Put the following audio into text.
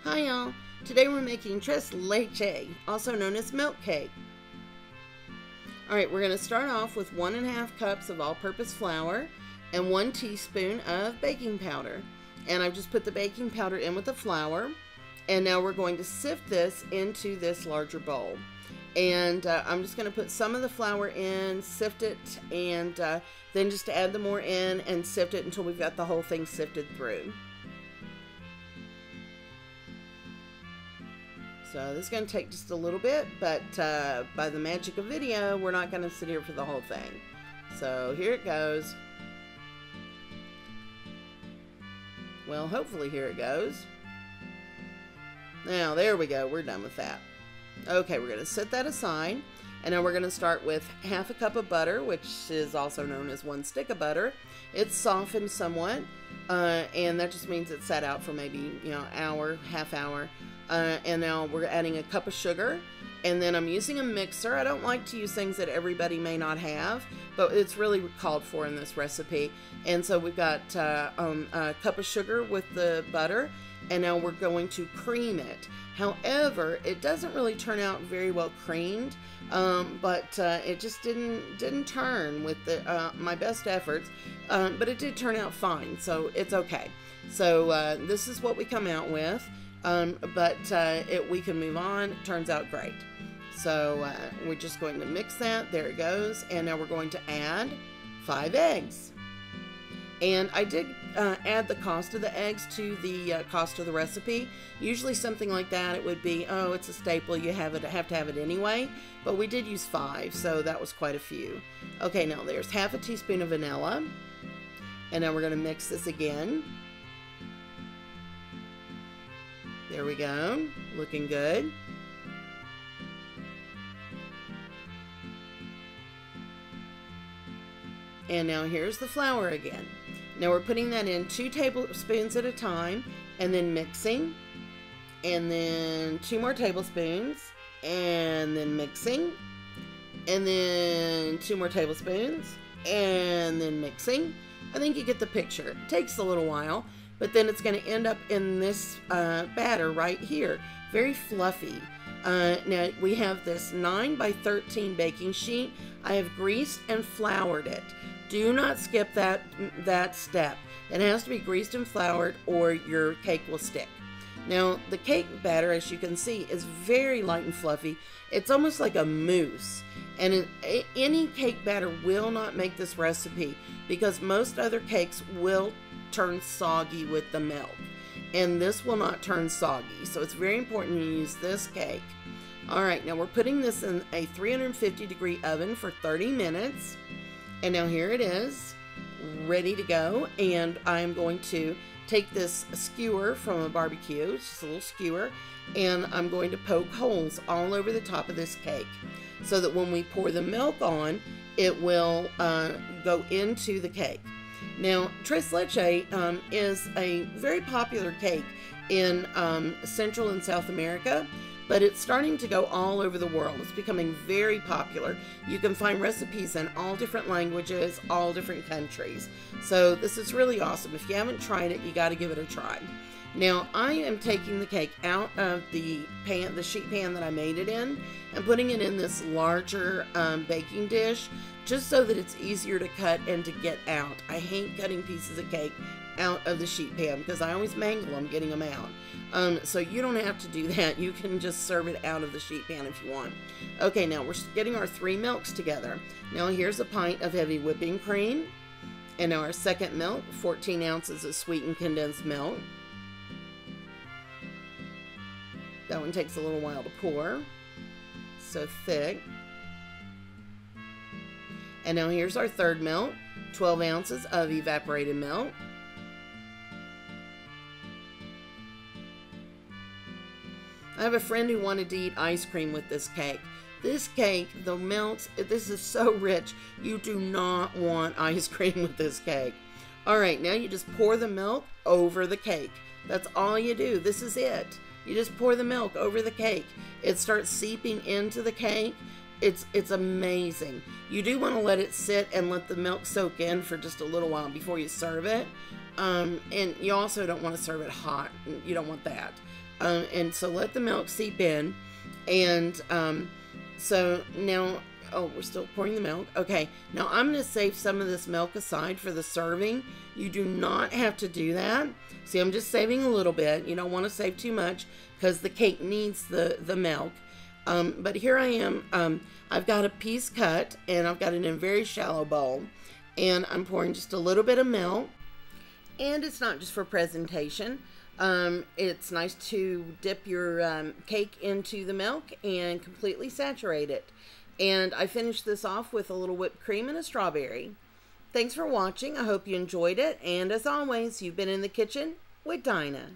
Hi y'all, today we're making TRES Leche, also known as milk cake. Alright, we're going to start off with 1½ cups of all-purpose flour and 1 teaspoon of baking powder. And I've just put the baking powder in with the flour, and now we're going to sift this into this larger bowl. And I'm just going to put some of the flour in, sift it, and then just add the more in and sift it until we've got the whole thing sifted through. So this is going to take just a little bit, but by the magic of video, we're not going to sit here for the whole thing. So here it goes. Well, hopefully here it goes. Now, there we go. We're done with that. Okay, we're going to set that aside. And now we're going to start with ½ cup of butter, which is also known as 1 stick of butter. It's softened somewhat, and that just means it's sat out for maybe, hour, half hour. And now we're adding a cup of sugar, and then I'm using a mixer. I don't like to use things that everybody may not have, but it's really called for in this recipe. And so we've got a cup of sugar with the butter, and now we're going to cream it. However, it doesn't really turn out very well creamed, but it just didn't turn with my best efforts, but it did turn out fine, so it's okay. So this is what we come out with. We can move on. It turns out great. So we're just going to mix that. There it goes. And now we're going to add 5 eggs. And I did add the cost of the eggs to the cost of the recipe. Usually something like that, it would be, oh, it's a staple, you have to have it anyway. But we did use 5, so that was quite a few. Okay, now there's ½ teaspoon of vanilla. And now we're going to mix this again. There we go, looking good. And now here's the flour again. Now we're putting that in 2 tablespoons at a time, and then mixing, and then 2 more tablespoons, and then mixing, and then 2 more tablespoons, and then mixing. I think you get the picture. It takes a little while, but then it's going to end up in this batter right here. Very fluffy. Now we have this 9 by 13 baking sheet. I have greased and floured it. Do not skip that step. It has to be greased and floured or your cake will stick. Now the cake batter, as you can see, is very light and fluffy. It's almost like a mousse. And any cake batter will not make this recipe because most other cakes will turn soggy with the milk, and this will not turn soggy, so it's very important you use this cake. Alright, now we're putting this in a 350-degree oven for 30 minutes, and now here it is, ready to go. And I'm going to take this skewer from a barbecue, it's just a little skewer, and I'm going to poke holes all over the top of this cake so that when we pour the milk on, it will go into the cake. Now, TRES Leche is a very popular cake in Central and South America, but it's starting to go all over the world. It's becoming very popular. You can find recipes in all different languages, all different countries. So this is really awesome. If you haven't tried it, you got to give it a try. Now, I am taking the cake out of the pan, the sheet pan that I made it in, and putting it in this larger baking dish, just so that it's easier to cut and to get out. I hate cutting pieces of cake out of the sheet pan because I always mangle them getting them out. So you don't have to do that. You can just serve it out of the sheet pan if you want. Okay, now we're getting our 3 milks together. Now here's a pint of heavy whipping cream. And now our second milk, 14 ounces of sweetened condensed milk. That one takes a little while to pour. So thick. And now here's our third milk, 12 ounces of evaporated milk. I have a friend who wanted to eat ice cream with this cake. This cake, the melts, this is so rich. You do not want ice cream with this cake. Alright, now you just pour the milk over the cake. That's all you do. This is it. You just pour the milk over the cake. It starts seeping into the cake. It's amazing. You do want to let it sit and let the milk soak in for just a little while before you serve it. And you also don't want to serve it hot. You don't want that. And so let the milk seep in. And so now, oh, we're still pouring the milk. Okay, now I'm going to save some of this milk aside for the serving. You do not have to do that. See, I'm just saving a little bit. You don't want to save too much because the cake needs the milk. But here I am. I've got a piece cut, and I've got it in a very shallow bowl. And I'm pouring just a little bit of milk. And it's not just for presentation. It's nice to dip your cake into the milk and completely saturate it. And I finished this off with a little whipped cream and a strawberry. Thanks for watching. I hope you enjoyed it. And as always, you've been in the kitchen with Dinah.